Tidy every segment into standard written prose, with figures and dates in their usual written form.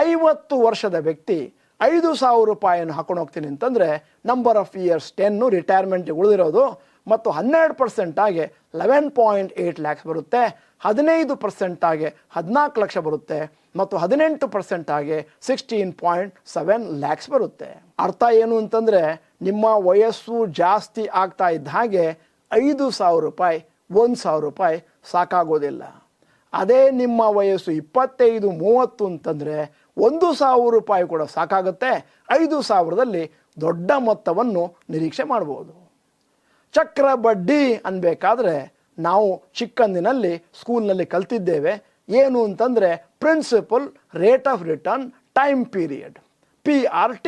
50 ವರ್ಷದ ವ್ಯಕ್ತಿ 5,000 ರೂಪಾಯಿಯನ್ನು ಹಾಕೊಂಡು ಹೋಗ್ತೀನಿ ಅಂತಂದರೆ ನಂಬರ್ ಆಫ್ ಇಯರ್ಸ್ 10 ರಿಟೈರ್ಮೆಂಟ್ಗೆ ಉಳಿದಿರೋದು ಮತ್ತು 12% ಆಗಿ 11.8 ಲ್ಯಾಕ್ಸ್ ಬರುತ್ತೆ, 15% ಆಗಿ 14 ಲಕ್ಷ ಬರುತ್ತೆ ಮತ್ತು 18% ಆಗಿ 16.7 ಲ್ಯಾಕ್ಸ್ ಬರುತ್ತೆ. ಅರ್ಥ ಏನು ಅಂತಂದರೆ ನಿಮ್ಮ ವಯಸ್ಸು ಜಾಸ್ತಿ ಆಗ್ತಾ ಇದ್ದ ಹಾಗೆ 5,000 ರೂಪಾಯಿ 1,000 ರೂಪಾಯಿ ಸಾಕಾಗೋದಿಲ್ಲ. ಅದೇ ನಿಮ್ಮ ವಯಸ್ಸು 25-30 ಅಂತಂದರೆ 1,000 ರೂಪಾಯಿ ಕೂಡ ಸಾಕಾಗುತ್ತೆ. 5,000ದಲ್ಲಿ ದೊಡ್ಡ ಮೊತ್ತವನ್ನು ನಿರೀಕ್ಷೆ ಮಾಡ್ಬೋದು. ಚಕ್ರ ಬಡ್ಡಿ ಅನ್ಬೇಕಾದ್ರೆ ನಾವು ಚಿಕ್ಕಂದಿನಲ್ಲಿ ಸ್ಕೂಲ್ನಲ್ಲಿ ಕಲ್ತಿದ್ದೇವೆ. ಏನು ಅಂತಂದರೆ principal rate of return time period, PRT.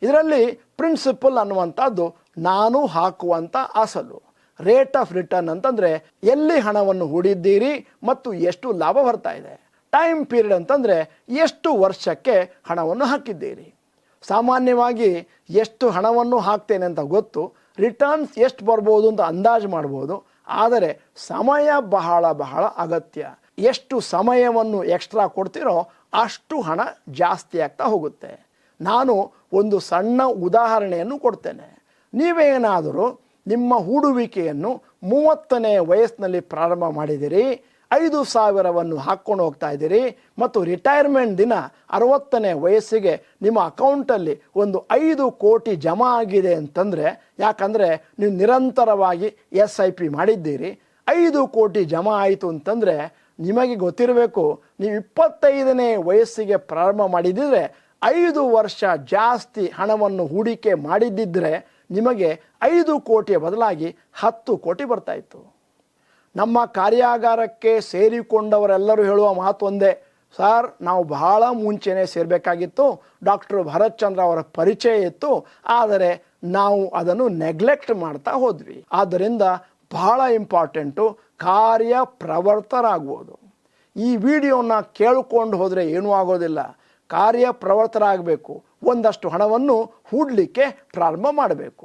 ಇದರಲ್ಲಿ ಪ್ರಿನ್ಸಿಪಲ್ ಅನ್ನುವಂಥದ್ದು ನಾನು ಹಾಕುವಂಥ ಅಸಲು, ರೇಟ್ ಆಫ್ ರಿಟರ್ನ್ ಅಂತಂದರೆ ಎಲ್ಲಿ ಹಣವನ್ನು ಹೂಡಿದ್ದೀರಿ ಮತ್ತು ಎಷ್ಟು ಲಾಭ ಬರ್ತಾ ಇದೆ, ಟೈಮ್ ಪೀರಿಯಡ್ ಅಂತಂದರೆ ಎಷ್ಟು ವರ್ಷಕ್ಕೆ ಹಣವನ್ನು ಹಾಕಿದ್ದೀರಿ. ಸಾಮಾನ್ಯವಾಗಿ ಎಷ್ಟು ಹಣವನ್ನು ಹಾಕ್ತೇನೆ ಅಂತ ಗೊತ್ತು, ರಿಟರ್ನ್ಸ್ ಎಷ್ಟು ಬರ್ಬೋದು ಅಂತ ಅಂದಾಜು ಮಾಡ್ಬೋದು. ಆದರೆ ಸಮಯ ಬಹಳ ಬಹಳ ಅಗತ್ಯ. ಎಷ್ಟು ಸಮಯವನ್ನು ಎಕ್ಸ್ಟ್ರಾ ಕೊಡ್ತೀರೋ ಅಷ್ಟು ಹಣ ಜಾಸ್ತಿ ಆಗ್ತಾ ಹೋಗುತ್ತೆ. ನಾನು ಒಂದು ಸಣ್ಣ ಉದಾಹರಣೆಯನ್ನು ಕೊಡ್ತೇನೆ. ನೀವೇನಾದರೂ ನಿಮ್ಮ ಹೂಡುವಿಕೆಯನ್ನು 30ನೇ ವಯಸ್ಸಿನಲ್ಲಿ ಪ್ರಾರಂಭ ಮಾಡಿದಿರಿ, 5,000ವನ್ನು ಹಾಕ್ಕೊಂಡು ಹೋಗ್ತಾ ಇದ್ದೀರಿ ಮತ್ತು ರಿಟೈರ್ಮೆಂಟ್ ದಿನ 60ನೇ ವಯಸ್ಸಿಗೆ ನಿಮ್ಮ ಅಕೌಂಟಲ್ಲಿ ಒಂದು 5 ಕೋಟಿ ಜಮಾ ಆಗಿದೆ ಅಂತಂದರೆ, ಯಾಕಂದರೆ ನೀವು ನಿರಂತರವಾಗಿ SIP ಮಾಡಿದ್ದೀರಿ, 5 ಕೋಟಿ ಜಮಾ ಆಯಿತು ಅಂತಂದರೆ ನಿಮಗೆ ಗೊತ್ತಿರಬೇಕು, ನೀವು 25ನೇ ವಯಸ್ಸಿಗೆ ಪ್ರಾರಂಭ ಮಾಡಿದ್ದರೆ 5 ವರ್ಷ ಜಾಸ್ತಿ ಹಣವನ್ನು ಹೂಡಿಕೆ ಮಾಡಿದ್ದಿದ್ದರೆ ನಿಮಗೆ 5 ಕೋಟಿಯ ಬದಲಾಗಿ 10 ಕೋಟಿ ಬರ್ತಾಯಿತ್ತು. ನಮ್ಮ ಕಾರ್ಯಾಗಾರಕ್ಕೆ ಸೇರಿಕೊಂಡವರೆಲ್ಲರೂ ಹೇಳುವ ಮಾತು ಒಂದೇ, ಸರ್ ನಾವು ಬಹಳ ಮುಂಚೆನೇ ಸೇರಬೇಕಾಗಿತ್ತು, ಡಾಕ್ಟರ್ ಭರತ್ ಚಂದ್ರ ಅವರ ಪರಿಚಯ ಇತ್ತು, ಆದರೆ ನಾವು ಅದನ್ನು ನೆಗ್ಲೆಕ್ಟ್ ಮಾಡ್ತಾ ಹೋದ್ವಿ. ಆದ್ದರಿಂದ ಬಹಳ ಇಂಪಾರ್ಟೆಂಟು ಕಾರ್ಯಪ್ರವರ್ತರಾಗುವುದು. ಈ ವಿಡಿಯೋನ ಕೇಳಿಕೊಂಡು ಹೋದರೆ ಏನೂ ಆಗೋದಿಲ್ಲ, ಕಾರ್ಯಪ್ರವರ್ತರಾಗಬೇಕು. ಒಂದಷ್ಟು ಹಣವನ್ನು ಹೂಡಲಿಕ್ಕೆ ಪ್ರಾರಂಭ ಮಾಡಬೇಕು.